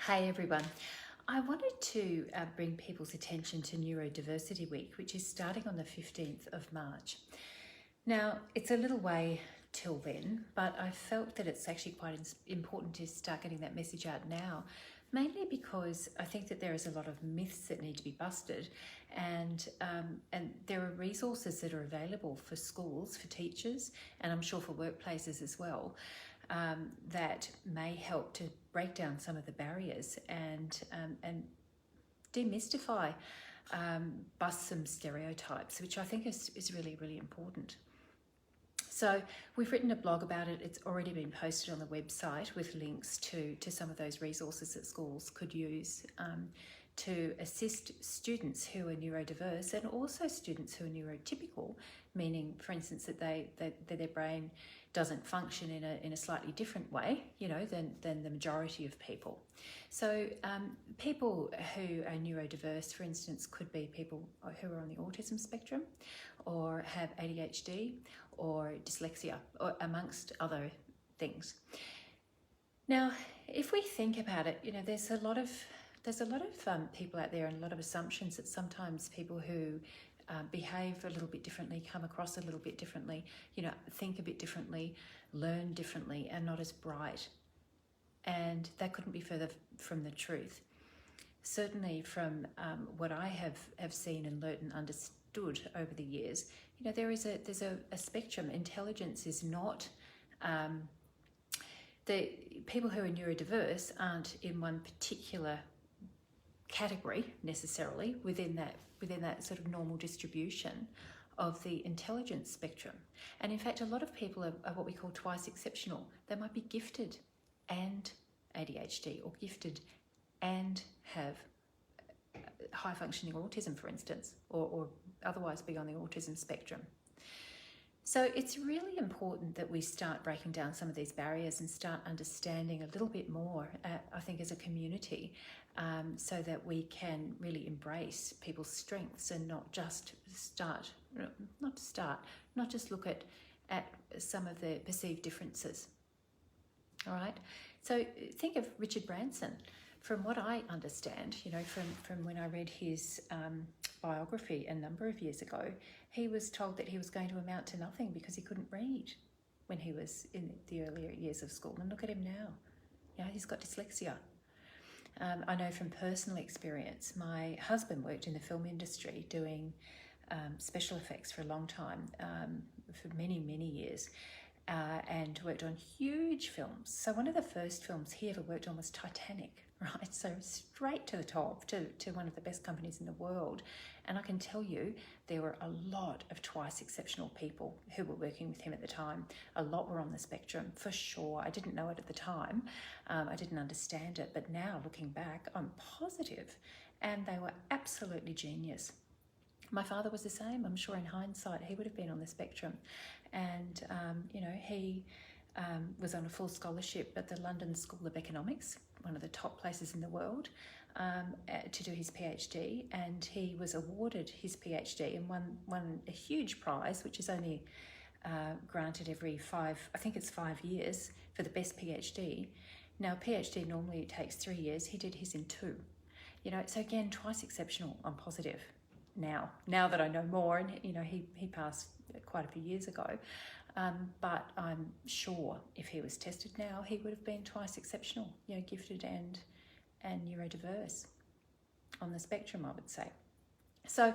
Hey everyone. I wanted to bring people's attention to Neurodiversity Week, which is starting on the 15th of March. Now, it's a little way till then, but I felt that it's actually quite important to start getting that message out now, mainly because I think that there is a lot of myths that need to be busted, and there are resources that are available for schools, for teachers, and I'm sure for workplaces as well, that may help to break down some of the barriers and demystify, bust some stereotypes, which I think is really, really important. So we've written a blog about it. It's already been posted on the website with links to some of those resources that schools could use to assist students who are neurodiverse and also students who are neurotypical, meaning, for instance, that their brain doesn't function in a slightly different way, than the majority of people. So people who are neurodiverse, for instance, could be people who are on the autism spectrum or have ADHD or dyslexia, or amongst other things. Now, if we think about it, there's a lot of people out there and a lot of assumptions that sometimes people who behave a little bit differently, come across a little bit differently, think a bit differently, learn differently, and not as bright. And that couldn't be further from the truth. Certainly from what I have seen and learnt and understood over the years, there's a spectrum. Intelligence is not, the people who are neurodiverse aren't in one particular category necessarily within that sort of normal distribution of the intelligence spectrum. And in fact, a lot of people are what we call twice exceptional. They might be gifted and ADHD, or gifted and have high functioning autism, for instance, or otherwise be on the autism spectrum. So it's really important that we start breaking down some of these barriers and start understanding a little bit more, I think, as a community, so that we can really embrace people's strengths and not just look at some of the perceived differences. All right. So think of Richard Branson. From what I understand, from when I read his biography a number of years ago, he was told that he was going to amount to nothing because he couldn't read when he was in the earlier years of school. And look at him now. He's got dyslexia. I know from personal experience, my husband worked in the film industry doing special effects for a long time, for many, many years, and worked on huge films. So one of the first films he ever worked on was Titanic, right? So straight to the top, to one of the best companies in the world. And I can tell you, there were a lot of twice exceptional people who were working with him at the time. A lot were on the spectrum, for sure. I didn't know it at the time. I didn't understand it. But now, looking back, I'm positive. And they were absolutely genius. My father was the same. I'm sure in hindsight, he would have been on the spectrum. And, he was on a full scholarship at the London School of Economics, one of the top places in the world, to do his PhD. And he was awarded his PhD and won a huge prize, which is only granted every 5 years for the best PhD. Now, PhD normally takes 3 years. He did his in 2. So again, twice exceptional. I'm positive now that I know more, and he passed quite a few years ago, but I'm sure if he was tested now, he would have been twice exceptional, gifted and neurodiverse on the spectrum, I would say. So,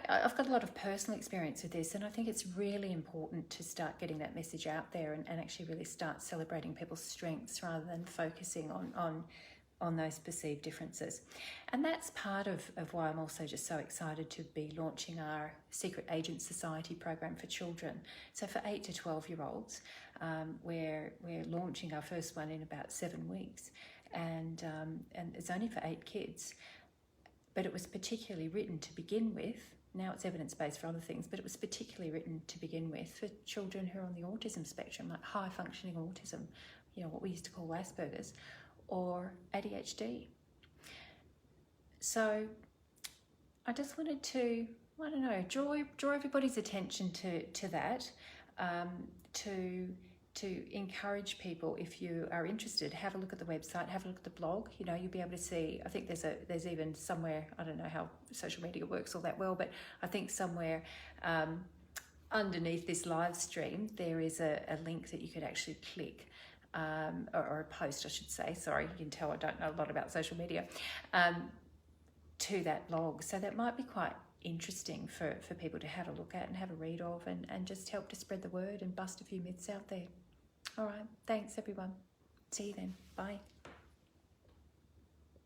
I've got a lot of personal experience with this, and I think it's really important to start getting that message out there and actually really start celebrating people's strengths rather than focusing on those perceived differences. And that's part of why I'm also just so excited to be launching our Secret Agent Society program for children. So for 8 to 12-year-olds, we're launching our first one in about 7 weeks, and it's only for 8 kids. But it was particularly written to begin with. Now it's evidence-based for other things, but it was particularly written to begin with for children who are on the autism spectrum, like high-functioning autism, what we used to call Asperger's, or ADHD. So I just wanted to, draw everybody's attention to that, to encourage people, if you are interested, have a look at the website, have a look at the blog. You know, you'll be able to see, I think there's even somewhere, I don't know how social media works all that well, but I think somewhere underneath this live stream, there is a link that you could actually click, or a post, I should say. Sorry, you can tell I don't know a lot about social media, to that blog. So that might be quite interesting for people to have a look at and have a read of, and just help to spread the word and bust a few myths out there. All right, thanks everyone. See you then. Bye.